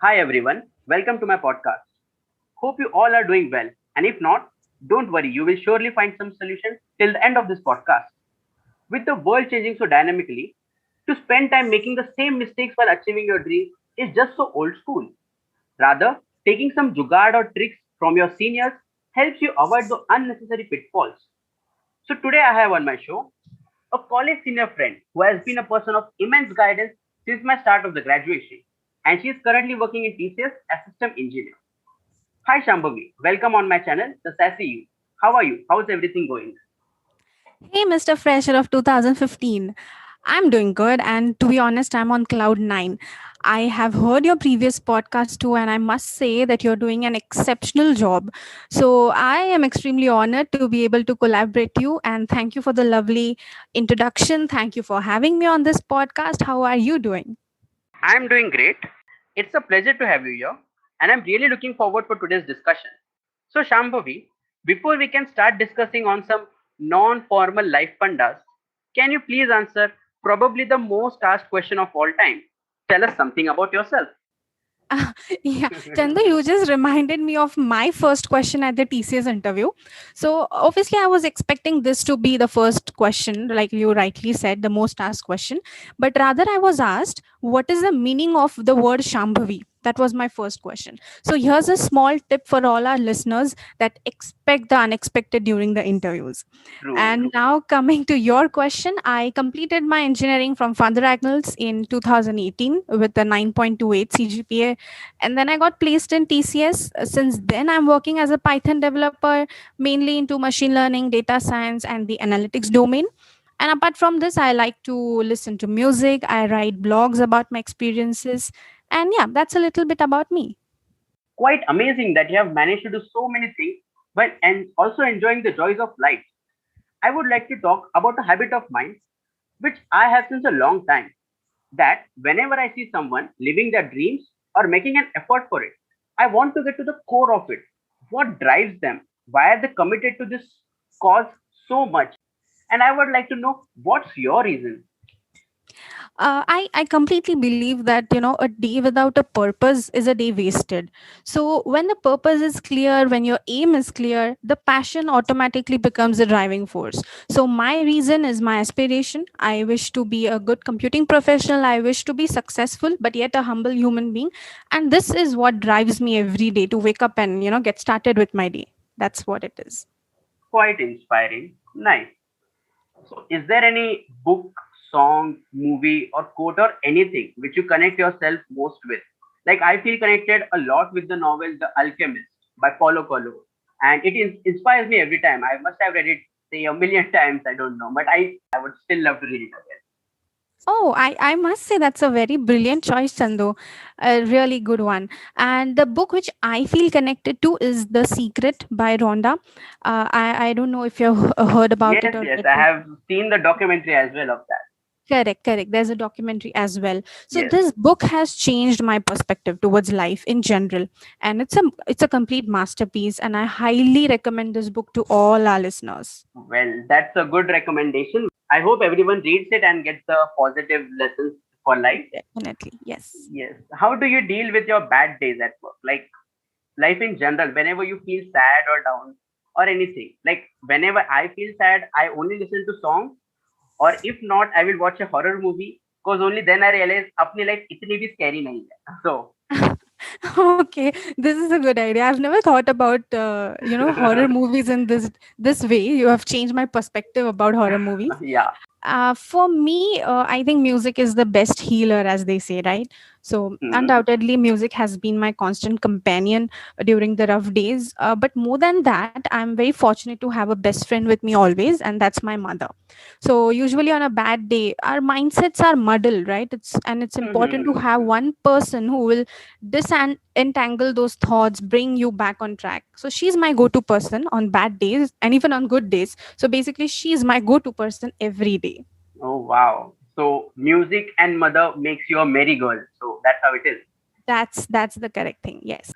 Hi everyone, welcome to my podcast. Hope you all are doing well, and if not, don't worry, you will surely find some solutions till the end of this podcast. With the world changing so dynamically, to spend time making the same mistakes while achieving your dreams is just so old school. Rather, taking some jugaad or tricks from your seniors helps you avoid the unnecessary pitfalls. So today I have on my show a college senior friend who has been a person of immense guidance since my start of the graduation, and she is currently working in TCS as system engineer. Hi Shambhavi, welcome on my channel, The Sassy You. How are you? How's everything going? Hey, Mr. Fresher of 2015. I'm doing good, and to be honest, I'm on cloud nine. I have heard your previous podcast too, and I must say that you're doing an exceptional job. So I am extremely honored to be able to collaborate you, and thank you for the lovely introduction. Thank you for having me on this podcast. How are you doing? I'm doing great. It's a pleasure to have you here, and I'm really looking forward for today's discussion. So Shambhavi, before we can start discussing on some non-formal life pandas, can you please answer probably the most asked question of all time? Tell us something about yourself. Yeah, Chandu, you just reminded me of my first question at the TCS interview. So, obviously, I was expecting this to be the first question, like you rightly said, the most asked question. But rather, I was asked, what is the meaning of the word Shambhavi? That was my first question. So, here's a small tip for all our listeners that expect the unexpected during the interviews. True, And true. now, coming to your question, I completed my engineering from Father Agnells in 2018 with a 9.28 CGPA, and then I got placed in TCS. Since then, I'm working as a Python developer, mainly into machine learning, data science, and the analytics domain. And apart from this, I like to listen to music. I write blogs about my experiences. And yeah, that's a little bit about me. Quite amazing that you have managed to do so many things while and also enjoying the joys of life. I would like to talk about a habit of mine which I have since a long time. That whenever I see someone living their dreams or making an effort for it, I want to get to the core of it. What drives them? Why are they committed to this cause so much? And I would like to know what's your reason. I completely believe that, a day without a purpose is a day wasted. So when the purpose is clear, when your aim is clear, the passion automatically becomes the driving force. So my reason is my aspiration. I wish to be a good computing professional. I wish to be successful, but yet a humble human being. And this is what drives me every day to wake up and, get started with my day. That's what it is. Quite inspiring. Nice. So, is there any book, song, movie, or quote or anything which you connect yourself most with? Like, I feel connected a lot with the novel The Alchemist by Paulo Coelho, and it inspires me every time. I must have read it, say, a million times, I don't know, but I would still love to read it again. Oh, I must say that's a very brilliant choice, Chandu. A really good one. And the book which I feel connected to is The Secret by Rhonda. I don't know if you've heard about it Yes, or yes, read I it. have seen the documentary as well of that. Correct, correct. There's a documentary as well. So Yes. this book has changed my perspective towards life in general, and it's a complete masterpiece. And I highly recommend this book to all our listeners. Well, that's a good recommendation. I hope everyone reads it and gets the positive lessons for life. Definitely, yes. Yes. How do you deal with your bad days at work? Like life in general, whenever you feel sad or down or anything. Like whenever I feel sad, I only listen to songs, or if not, I will watch a horror movie because only then I realize अपनी life इतनी भी scary नहीं है. So Okay, this is a good idea. I've never thought about horror movies in this way. You have changed my perspective about horror movies. yeah. For me, I think music is the best healer, as they say, right? So, Mhm. undoubtedly, music has been my constant companion during the rough days. But more than that, I'm very fortunate to have a best friend with me always, and that's my mother. So, usually on a bad day, our mindsets are muddled, right? It's important to Mhm. have one person who will disentangle those thoughts, bring you back on track. So, she's my go-to person on bad days and even on good days. So basically, she's my go-to person every day. Oh wow. So music and mother makes you a merry girl. So that's how it is. That's the correct thing. Yes.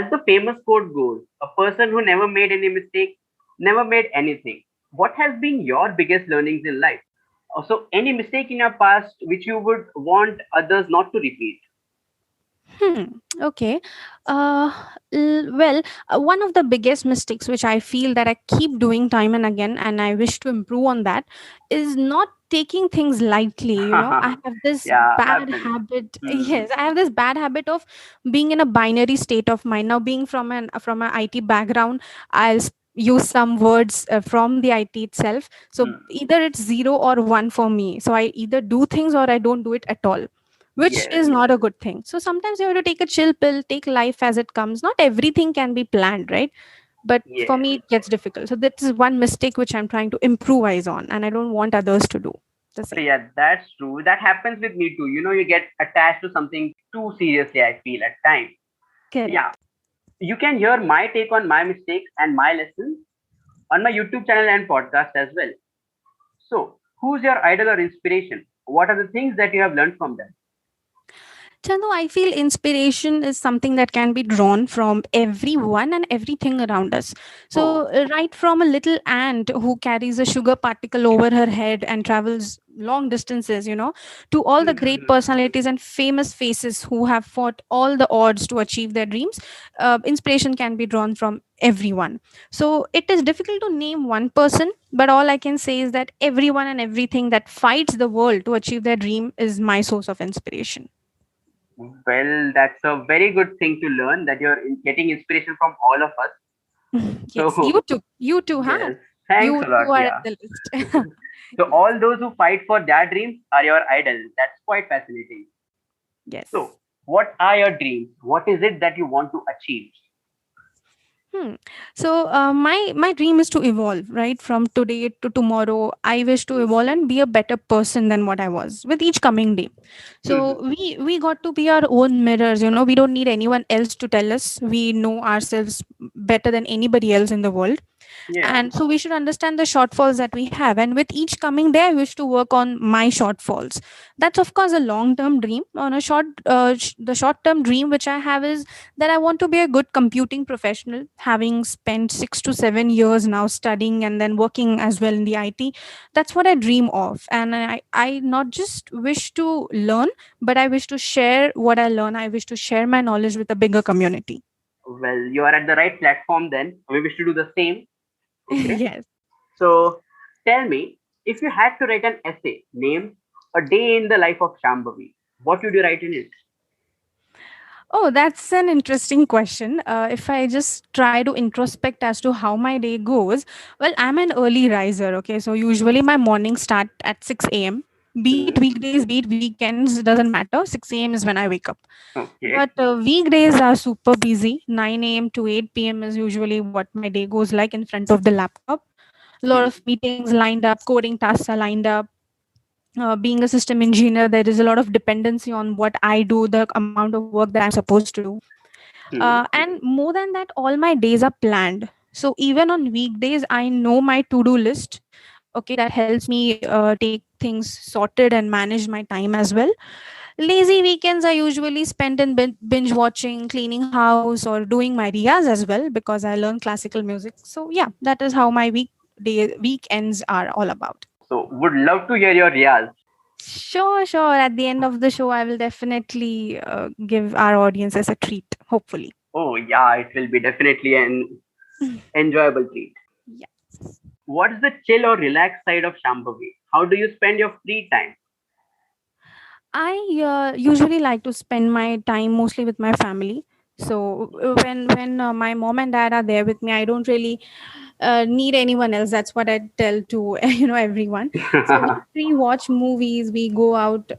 As the famous quote goes, a person who never made any mistake never made anything. What has been your biggest learnings in life? Also, any mistake in your past which you would want others not to repeat? Hmm. Okay. Uh, well, one of the biggest mistakes which I feel that I keep doing time and again, and I wish to improve on that, is not taking things lightly. I have this Yeah, bad happens. habit. Hmm. Yes, I have this bad habit of being in a binary state of mind. Now, being from an IT background, I'll use some words from the IT itself. So Hmm. either it's 0 or 1 for me. So I either do things or I don't do it at all, which Yes, is not a good thing. So sometimes you have to take a chill pill, take life as it comes. Not everything can be planned, right? But for yes. me, it gets difficult. So that is one mistake which I'm trying to improvise on, and I don't want others to do the So same. yeah, that's true. That happens with me too. You get attached to something too seriously, I feel at times. Yeah. Correct. You can hear my take on my mistakes and my lessons on my YouTube channel and podcast as well. So, who's your idol or inspiration? What are the things that you have learned from them? Chandu, I feel inspiration is something that can be drawn from everyone and everything around us. So, Oh, right from a little ant who carries a sugar particle over her head and travels long distances, to all the great personalities and famous faces who have fought all the odds to achieve their dreams, inspiration can be drawn from everyone. So, it is difficult to name one person, but all I can say is that everyone and everything that fights the world to achieve their dream is my source of inspiration. well, that's a very good thing to learn that you're getting inspiration from all of us. Yes, So, you too, huh? yes, thanks You a lot. too are at Yeah. the list. So, Yes, all those who fight for their dreams are your idols. That's quite fascinating. yes. So, what are your dreams? What is it that you want to achieve? Hmm. So my dream is to evolve, right? From today to tomorrow, I wish to evolve and be a better person than what I was with each coming day. So we got to be our own mirrors. We don't need anyone else to tell us. We know ourselves better than anybody else in the world, Yeah. and so we should understand the shortfalls that we have, and with each coming day I wish to work on my shortfalls. That's of course a long term dream. On a the short term dream which I have is that I want to be a good computing professional, having spent 6 to 7 years now studying and then working as well in the IT. That's what I dream of, and I not just wish to learn, but I wish to share what I learn. I wish to share my knowledge with a bigger community. Well, you are at the right platform then. We wish to do the same. Okay. Yes. So, tell me, if you had to write an essay named A Day in the Life of Shambhavi, what would you write in it? Oh, that's an interesting question. If I just try to introspect as to how my day goes, well, I'm an early riser. Okay, so usually my mornings start at 6 a.m. Be it Hmm. weekdays, be it weekends, doesn't matter. 6 a.m. is when I wake up. Okay. But weekdays are super busy. 9 a.m. to 8 p.m. is usually what my day goes like in front of the laptop. A lot Hmm. of meetings lined up, coding tasks are lined up. Being a system engineer, there is a lot of dependency on what I do, the amount of work that I'm supposed to do. Hmm. And more than that, all my days are planned. So even on weekdays, I know my to do list. Okay, that helps me take things sorted and manage my time as well. Lazy weekends are usually spent in binge watching, cleaning house, or doing my riyas as well because I learn classical music. So yeah, that is how my weekends are all about. So, would love to hear your Riyaz. Sure, sure. At the end of the show, I will definitely give our audiences a treat, hopefully. Oh, yeah, it will be definitely an enjoyable treat. Yeah. What's the chill or relaxed side of Shambhavi? How do you spend your free time? I usually like to spend my time mostly with my family. So when my mom and dad are there with me, I don't really need anyone else. That's what I tell to everyone. So we watch movies, we go out,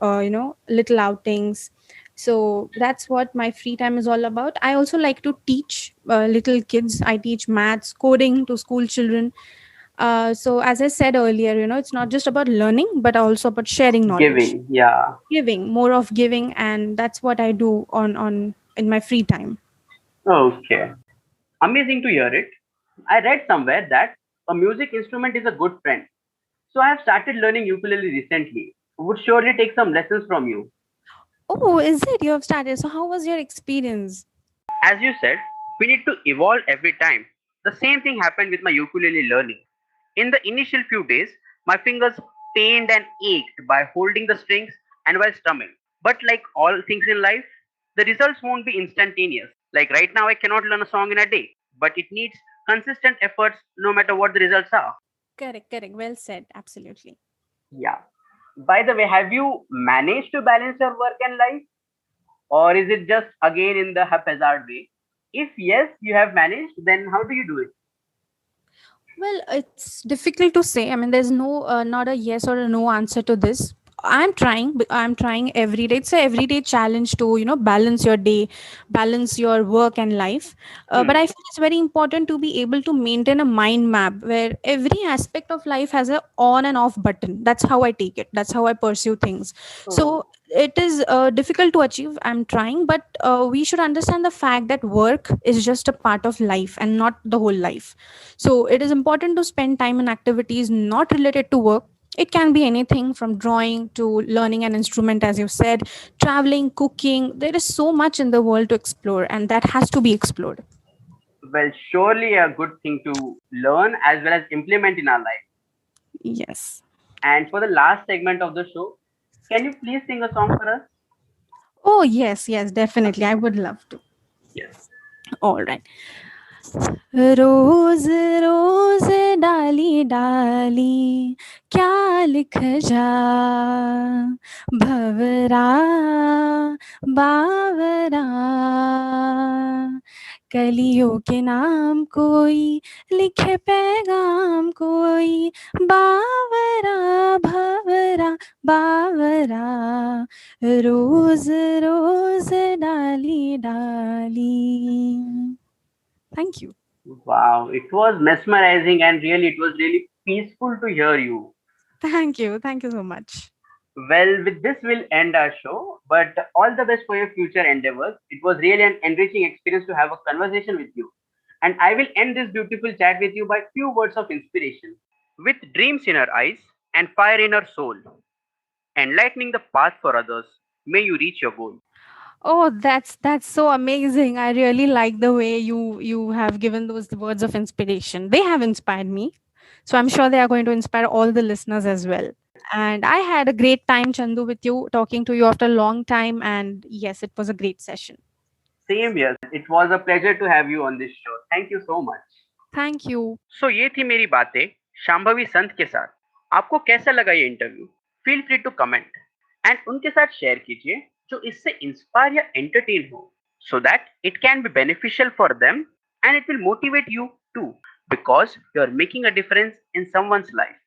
little outings. So that's what my free time is all about. I also like to teach little kids. I teach maths, coding to school children. So as I said earlier, it's not just about learning, but also about sharing knowledge, Giving, yeah. giving, more of giving, and that's what I do on in my free time. Okay. Amazing to hear it. I read somewhere that a music instrument is a good friend. So I have started learning ukulele recently. Would surely take some lessons from you. Oh, is it you have started? So how was your experience? As you said, we need to evolve every time. The same thing happened with my ukulele learning. In the initial few days, my fingers pained and ached by holding the strings and while strumming. But like all things in life, the results won't be instantaneous. Like right now, I cannot learn a song in a day, but it needs consistent efforts no matter what the results are. Correct, correct. Well said. Absolutely. Yeah. By the way, have you managed to balance your work and life? Or is it just again in the haphazard way? If yes, you have managed, then how do you do it? Well, it's difficult to say. I mean, there's no, not a yes or a no answer to this. I'm trying every day. It's a everyday challenge to, balance your day, balance your work and life. But Hmm. I feel it's very important to be able to maintain a mind map where every aspect of life has a on and off button. That's how I take it. That's how I pursue things. Oh, So it is difficult to achieve. I'm trying, but we should understand the fact that work is just a part of life and not the whole life. So it is important to spend time in activities not related to work. It can be anything from drawing to learning an instrument, as you said, traveling, cooking. There is so much in the world to explore, and that has to be explored. well, surely a good thing to learn as well as implement in our life. Yes. And for the last segment of the show, can you please sing a song for us? Oh, yes, yes, definitely. I would love to. Yes. All right. रोज रोज डाली डाली क्या लिख जा भवरा बावरा कलियों के नाम कोई लिखे पैगाम कोई बावरा भवरा बावरा रोज रोज डाली डाली. Thank you. Wow, it was mesmerizing and really, it was really peaceful to hear you. Thank you. Thank you so much. Well, with this, we'll end our show. But all the best for your future endeavors. It was really an enriching experience to have a conversation with you. And I will end this beautiful chat with you by few words of inspiration. With dreams in our eyes and fire in our soul, enlightening the path for others, may you reach your goal. Oh, that's so amazing. I really like the way you have given those words of inspiration. They have inspired me. So I'm sure they are going to inspire all the listeners as well. And I had a great time, Chandu, with you, talking to you after a long time. And yes, it was a great session. Same here. It was a pleasure to have you on this show. Thank you so much. Thank you. सो ये थी मेरी बातें शांभवी संत के साथ. आपको कैसा लगा ये interview? Feel free to comment and उनके साथ शेयर कीजिए जो इससे इंस्पायर या एंटरटेन हो, so that it can be beneficial for them and it will motivate you too, because you are making a difference in someone's life.